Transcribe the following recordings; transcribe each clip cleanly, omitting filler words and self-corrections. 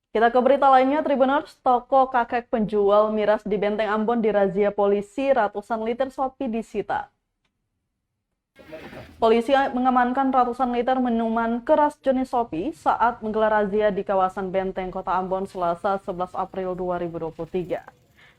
Kita ke berita lainnya, Tribuners, toko kakek penjual miras di Benteng Ambon dirazia polisi, ratusan liter Shopee disita. Polisi mengamankan ratusan liter minuman keras jenis Shopee saat menggelar razia di kawasan Benteng, Kota Ambon, Selasa 11 April 2023.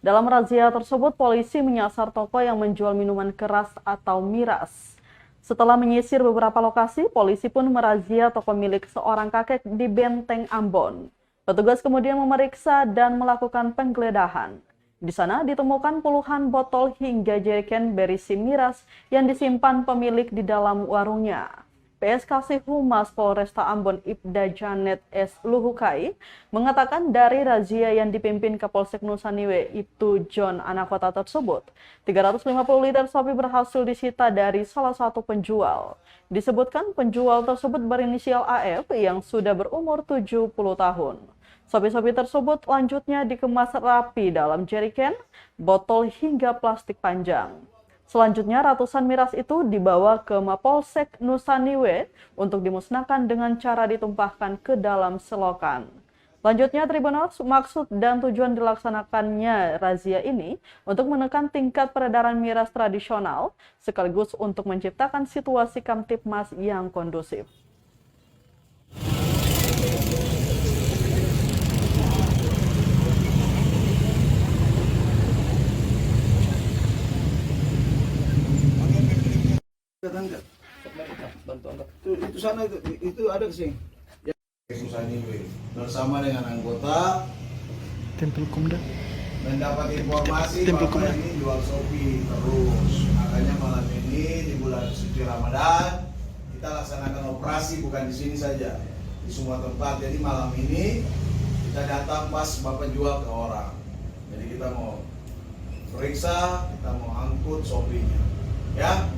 Dalam razia tersebut, polisi menyasar toko yang menjual minuman keras atau miras. Setelah menyisir beberapa lokasi, polisi pun merazia toko milik seorang kakek di Benteng Ambon. Petugas kemudian memeriksa dan melakukan penggeledahan. Di sana ditemukan puluhan botol hingga jerigen berisi miras yang disimpan pemilik di dalam warungnya. PSKC Humas Polresta Ambon Ibda Janet S. Luhukai mengatakan dari razia yang dipimpin Kapolsek Nusa Niwe Ibtu John anak kota tersebut, 350 liter sapi berhasil disita dari salah satu penjual. Disebutkan penjual tersebut berinisial AF yang sudah berumur 70 tahun. Sapi-sapi tersebut lanjutnya dikemas rapi dalam jerigen, botol hingga plastik panjang. Selanjutnya ratusan miras itu dibawa ke Mapolsek Nusa Niwe untuk dimusnahkan dengan cara ditumpahkan ke dalam selokan. Lanjutnya, Tribuners, maksud dan tujuan dilaksanakannya razia ini untuk menekan tingkat peredaran miras tradisional sekaligus untuk menciptakan situasi Kamtipmas yang kondusif. Tetangga. Itu sana itu ada sih. Ya, Nusa Niwe bersama dengan anggota Tempel Kumda mendapat informasi bahwa ini jual Shopee terus. Makanya malam ini di bulan suci Ramadan kita laksanakan operasi bukan di sini saja, di semua tempat. Jadi malam ini kita datang pas Bapak jual ke orang. Jadi kita mau periksa, kita mau angkut Shopee-nya. Ya.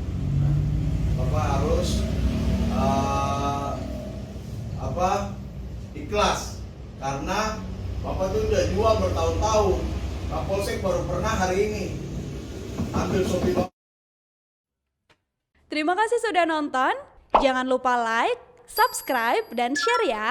Bapak harus ikhlas karena Bapak itu udah jual bertahun-tahun. Kapolsek baru pernah hari ini ambil Shopee Bapak. Terima kasih sudah nonton. Jangan lupa like, subscribe, dan share ya.